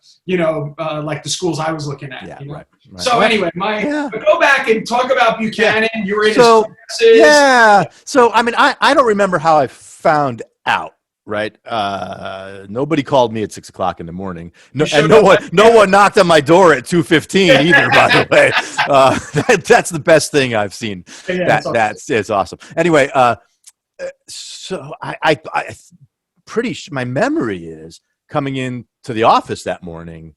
like the schools I was looking at. Yeah, right. So anyway, but go back and talk about Buchanan. Yeah. You were in his classes. Yeah. So, I don't remember how I found out. Right. Nobody called me at 6 o'clock in the morning. No one knocked on my door at 2:15 either, by the way. That's the best thing I've seen. Yeah, it's awesome. Anyway, so I pretty sure my memory is coming into the office that morning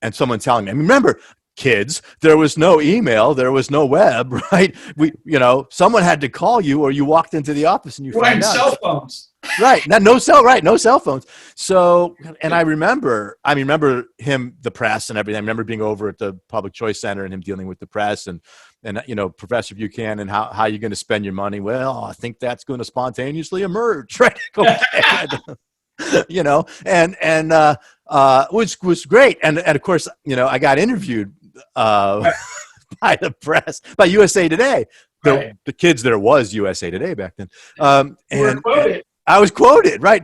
and someone telling me, remember, kids, there was no email, there was no web, right? Someone had to call you or you walked into the office and you found out. Cell phones. Right. No cell phones. So, and I remember him, the press and everything. I remember being over at the Public Choice Center and him dealing with the press and Professor Buchanan, how you're going to spend your money. Well, I think that's going to spontaneously emerge, right? Which was great. And of course, I got interviewed by the press, by USA Today. The kids, there was USA Today back then. And I was quoted, right?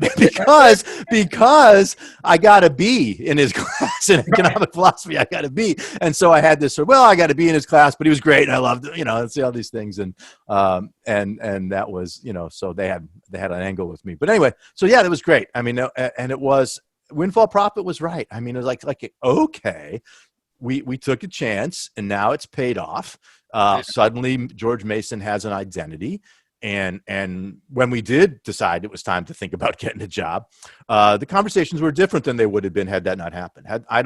because I got a B in his class in economic philosophy. I got a B. And so I had this, I got a B in his class, but he was great. And I loved it, see all these things. And that was, so they had an angle with me. But anyway, so yeah, that was great. And it was, windfall profit was right. It was like, okay, we took a chance and now it's paid off. Suddenly George Mason has an identity. And when we did decide it was time to think about getting a job, the conversations were different than they would have been had that not happened. I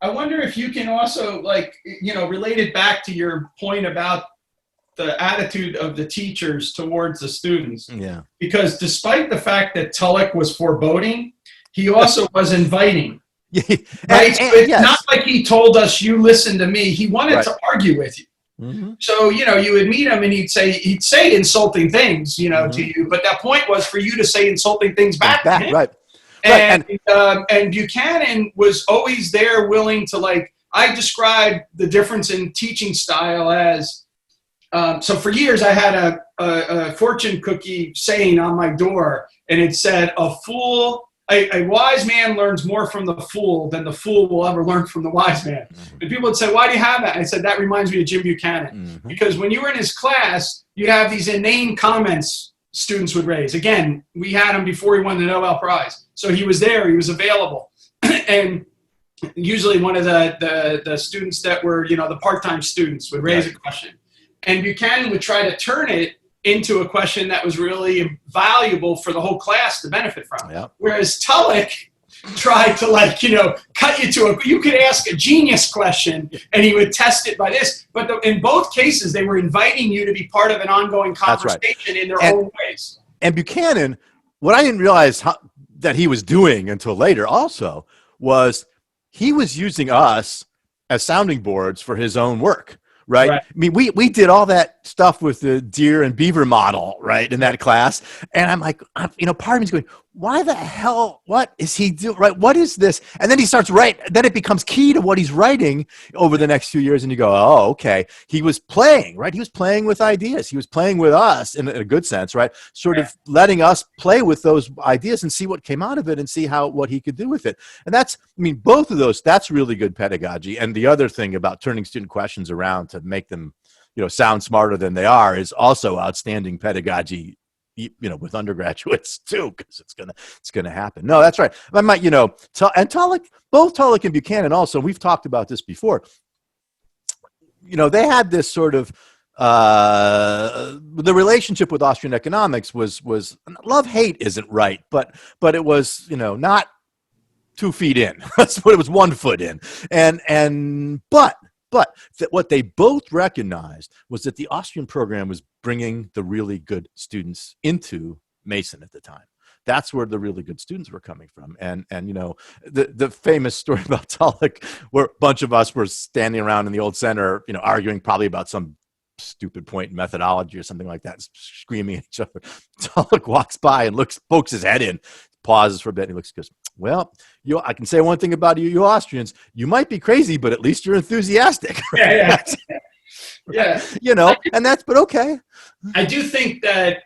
wonder if you can also relate it back to your point about the attitude of the teachers towards the students. Yeah. Because despite the fact that Tulloch was foreboding, he also was inviting. Right? It's not like he told us, you listen to me. He wanted to argue with you. Mm-hmm. So, you would meet him and he'd say insulting things, to you. But that point was for you to say insulting things back to him. Right. And Buchanan was always there willing to I described the difference in teaching style as, so for years I had a fortune cookie saying on my door and it said, a wise man learns more from the fool than the fool will ever learn from the wise man. Mm-hmm. And people would say, why do you have that? I said, that reminds me of Jim Buchanan. Mm-hmm. Because when you were in his class, you'd have these inane comments students would raise. Again, we had him before he won the Nobel Prize. So he was there, he was available. And usually one of the students that were, the part-time students would raise a question. And Buchanan would try to turn it into a question that was really valuable for the whole class to benefit from. Yep. Whereas Tulloch tried to cut you to you could ask a genius question and he would test it by this. But in both cases, they were inviting you to be part of an ongoing conversation in their own ways. And Buchanan, what I didn't realize that he was doing until later also was he was using us as sounding boards for his own work. Right. We did all that stuff with the deer and beaver model, right, in that class. And I'm like, part of me's going, why the hell, what is he doing? Right? What is this? And then he starts then it becomes key to what he's writing over the next few years. And you go, oh, okay. He was playing, right? He was playing with ideas. He was playing with us in a good sense, right? Sort of letting us play with those ideas and see what came out of it and see what he could do with it. And both of those, that's really good pedagogy. And the other thing about turning student questions around to make them, sound smarter than they are is also outstanding pedagogy, with undergraduates too, because it's gonna happen. No, that's right. I might, and both Tulloch and Buchanan also, we've talked about this before. They had this sort of the relationship with Austrian economics was love-hate isn't right, but it was, not 2 feet in. That's what it was, 1 foot in. But what they both recognized was that the Austrian program was bringing the really good students into Mason at the time. That's where the really good students were coming from. And the famous story about Tulloch, where a bunch of us were standing around in the old center, arguing probably about some stupid point in methodology or something like that, screaming at each other. Tulloch walks by and pokes his head in, pauses for a bit, and he looks and goes, well, I can say one thing about you Austrians. You might be crazy, but at least you're enthusiastic. Yeah. But okay. I do think that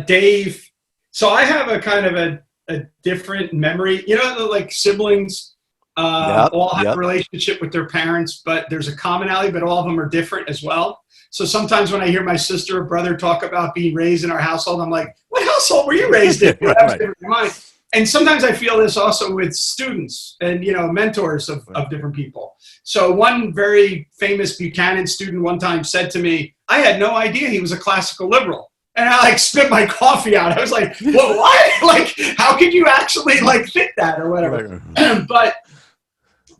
Dave, so I have a kind of a different memory. Like siblings all have a relationship with their parents, but there's a commonality, but all of them are different as well. So sometimes when I hear my sister or brother talk about being raised in our household, I'm like, what household were you raised in? Right. And sometimes I feel this also with students and, mentors of different people. So one very famous Buchanan student one time said to me, I had no idea he was a classical liberal. And I spit my coffee out. I was like, well, what? How could you actually fit that or whatever? Right. But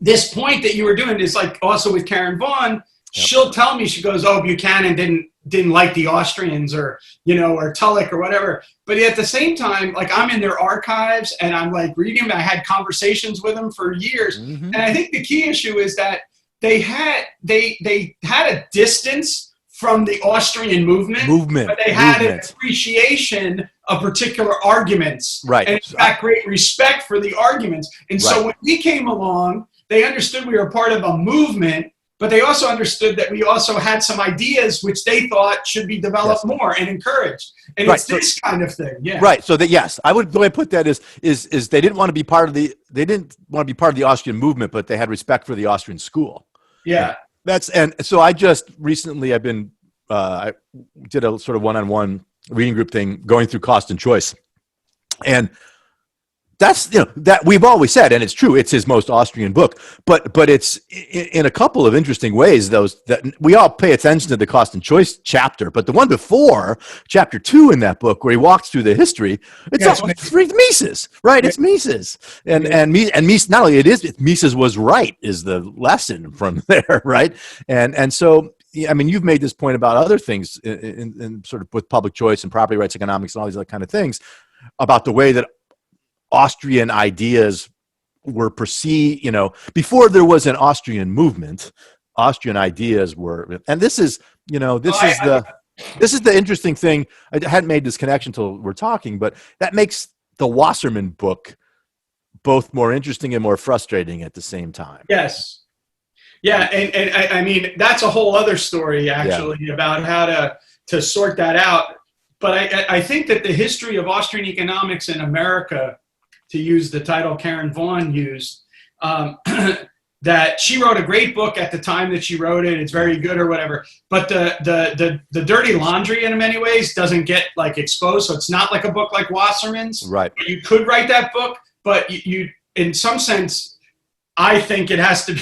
this point that you were doing is also with Karen Vaughn. Yep. She'll tell me, she goes, oh, Buchanan didn't like the Austrians or Tulloch or whatever. But at the same time, I'm in their archives and I'm reading them. I had conversations with them for years. Mm-hmm. And I think the key issue is that they had a distance from the Austrian movement, but they had an appreciation of particular arguments. Right. And in fact, great respect for the arguments. And so when we came along, they understood we were part of a movement, but they also understood that we also had some ideas which they thought should be developed more and encouraged. And it's this kind of thing. Yeah. Right. So that, yes, the way I put that is they didn't want to be part of the Austrian movement, but they had respect for the Austrian school. Yeah. And so I just recently, I did a sort of one-on-one reading group thing going through Cost and Choice. And that's, that we've always said, and it's true, it's his most Austrian book, but it's in a couple of interesting ways, that we all pay attention to the Cost and Choice chapter, but the one before, chapter 2 in that book, where he walks through the history, it's Mises, right? It's Mises. And Mises, not only Mises was right, is the lesson from there, right? And so, you've made this point about other things in sort of with public choice and property rights economics and all these other kind of things, about the way that Austrian ideas were perceived, before there was an Austrian movement, Austrian ideas were, and this is the interesting thing. I hadn't made this connection until we're talking, but that makes the Wasserman book both more interesting and more frustrating at the same time. Yes. Yeah. And that's a whole other story actually about how to sort that out. But I think that the history of Austrian economics in America, to use the title Karen Vaughn used, that she wrote a great book at the time that she wrote it. It's very good or whatever. But the dirty laundry in many ways doesn't get exposed. So it's not like a book like Wasserman's. Right. You could write that book, but you in some sense, I think it has to be.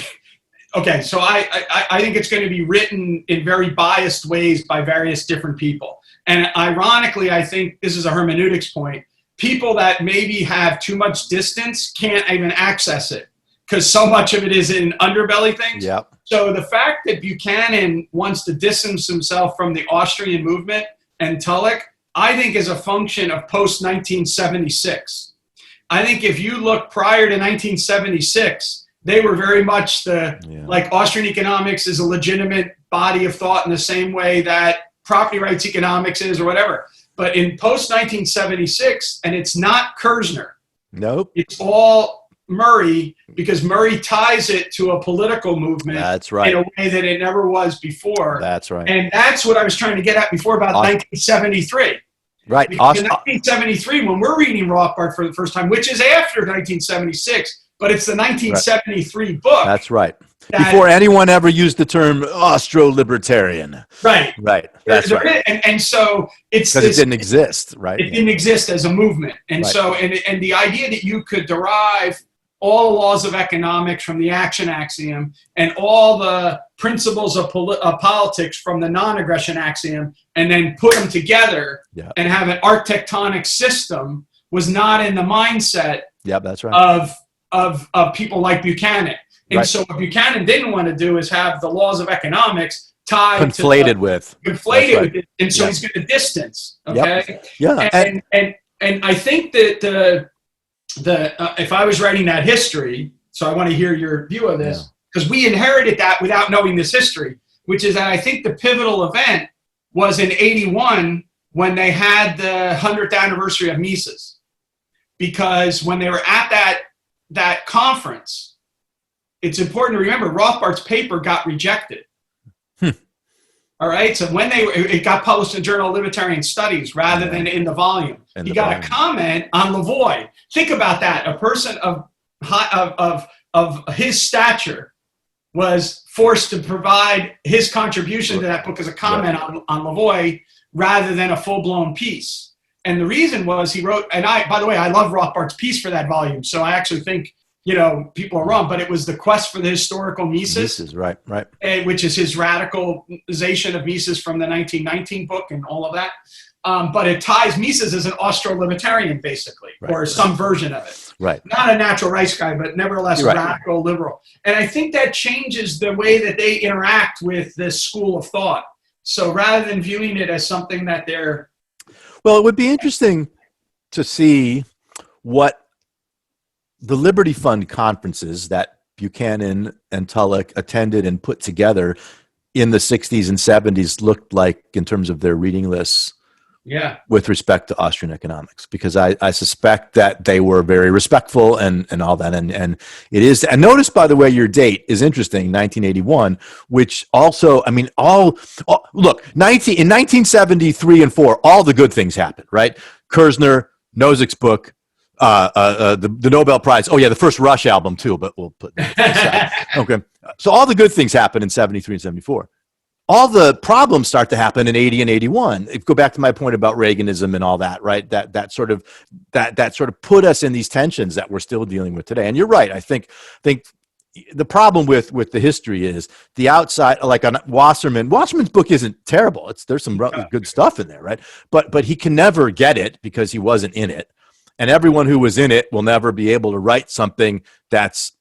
Okay, so I think it's going to be written in very biased ways by various different people. And ironically, I think this is a hermeneutics point. People that maybe have too much distance can't even access it because so much of it is in underbelly things. Yep. So the fact that Buchanan wants to distance himself from the Austrian movement and Tulloch, I think is a function of post-1976. I think if you look prior to 1976, they were very much Austrian economics is a legitimate body of thought in the same way that property rights economics is or whatever. But in post 1976, and it's not Kerzner. Nope. It's all Murray, because Murray ties it to a political movement. That's right. In a way that it never was before. That's right. And that's what I was trying to get at before about 1973. Right. In 1973, when we're reading Rothbard for the first time, which is after 1976, but it's the 1973 book. That's right. Before anyone ever used the term Austro-libertarian. Right. Right. That's right. And so it's because it didn't exist, right? It didn't exist as a movement. And right. so, and the idea that you could derive all the laws of economics from the action axiom and all the principles of politics from the non-aggression axiom, and then put them together and have an architectonic system was not in the mindset that's right. of people like Buchanan. And so what Buchanan didn't want to do is have the laws of economics tied conflated with it. And so he's going to distance. Okay. Yeah. And I think that if I was writing that history, so I want to hear your view of this, because we inherited that without knowing this history, which is that I think the pivotal event was in 81 when they had the 100th anniversary of Mises. Because when they were at that conference, it's important to remember Rothbard's paper got rejected. All right. So when it got published in the Journal of Libertarian Studies rather than in the volume, he got a comment on Lavoie. Think about that. A person of his stature was forced to provide his contribution to that book as a comment on Lavoie rather than a full-blown piece. And the reason was he wrote, and by the way, I love Rothbard's piece for that volume. So I actually think, people are wrong, but it was the quest for the historical Mises, right, which is his radicalization of Mises from the 1919 book and all of that. But it ties Mises as an Austro-libertarian, basically, or some version of it. Right. Not a natural rights guy, but nevertheless a radical liberal. And I think that changes the way that they interact with this school of thought. So rather than viewing it as something that they're... Well, it would be interesting to see what the Liberty Fund conferences that Buchanan and Tulloch attended and put together in the 60s and 70s looked like in terms of their reading lists with respect to Austrian economics, because I suspect that they were very respectful and all that. And it is, and notice, by the way, your date is interesting, 1981, which also, I mean, look, in 1973 and 4, all the good things happened, right? Kerzner, Nozick's book, the Nobel Prize. Oh yeah, the first Rush album too, but we'll put that aside. Okay. So all the good things happen in 73 and 74. All the problems start to happen in 80 and 81. Go back to my point about Reaganism and all that, right? That sort of put us in these tensions that we're still dealing with today. And you're right. I think the problem with the history is the outside, like on Wasserman's book isn't terrible. There's some good stuff in there, right? But he can never get it because he wasn't in it. And everyone who was in it will never be able to write something that's,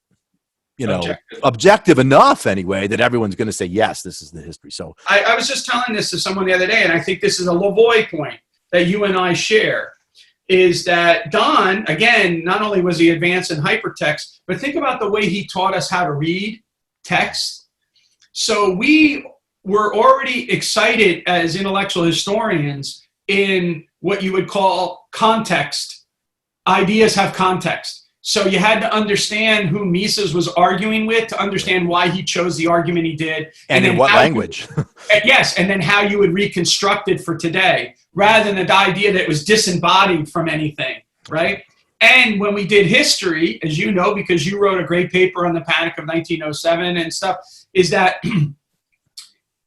objective enough anyway, that everyone's going to say, yes, this is the history. So I was just telling this to someone the other day, and I think this is a Lavoie point that you and I share, is that Don, again, not only was he advanced in hypertext, but think about the way he taught us how to read text. So we were already excited as intellectual historians in what you would call context. Ideas have context. So you had to understand who Mises was arguing with to understand why he chose the argument he did. And in what language. Yes, and then how you would reconstruct it for today, rather than the idea that it was disembodied from anything, right? And when we did history, as you know, because you wrote a great paper on the Panic of 1907 and stuff, is that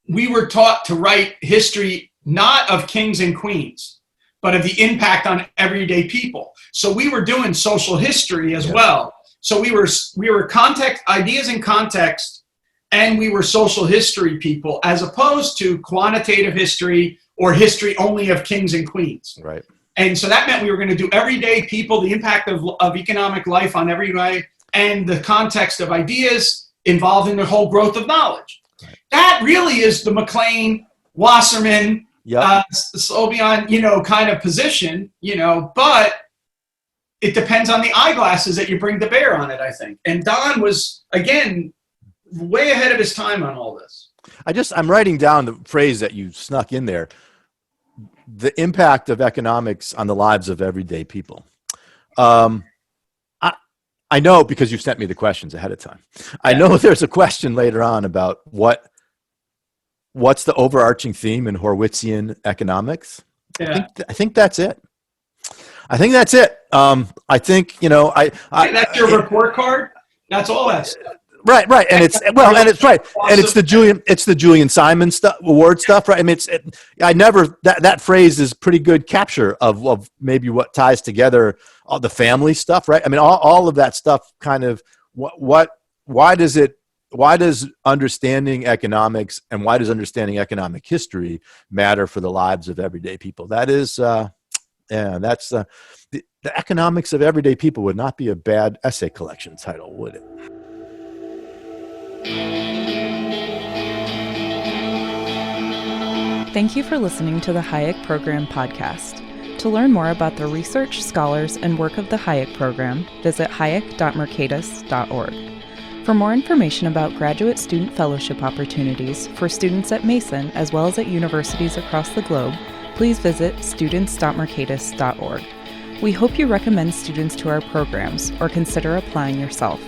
we were taught to write history not of kings and queens, but of the impact on everyday people. So we were doing social history as well. So we were context, ideas in context, and we were social history people, as opposed to quantitative history or history only of kings and queens. Right. And so that meant we were going to do everyday people, the impact of economic life on everybody, and the context of ideas involved in the whole growth of knowledge. Right. That really is the McLean, Wasserman, Slobian, kind of position, but it depends on the eyeglasses that you bring to bear on it, I think. And Don was, again, way ahead of his time on all this. I'm writing down the phrase that you snuck in there. the impact of economics on the lives of everyday people. I know because you've sent me the questions ahead of time. I know there's a question later on about what's the overarching theme in Horwitzian economics. Yeah. I think that's it. I think that's it. I think, that's your report card. That's all that's. Right, and it's right, and it's the Julian Simon award stuff, right? I mean, that phrase is pretty good capture of maybe what ties together all the family stuff, right? I mean, all of that stuff kind of why does understanding economics and why does understanding economic history matter for the lives of everyday people? That is, that's the economics of everyday people would not be a bad essay collection title, would it? Thank you for listening to the Hayek Program podcast. To learn more about the research, scholars, and work of the Hayek Program, visit hayek.mercatus.org. For more information about graduate student fellowship opportunities for students at Mason as well as at universities across the globe, please visit students.mercatus.org. We hope you recommend students to our programs or consider applying yourself.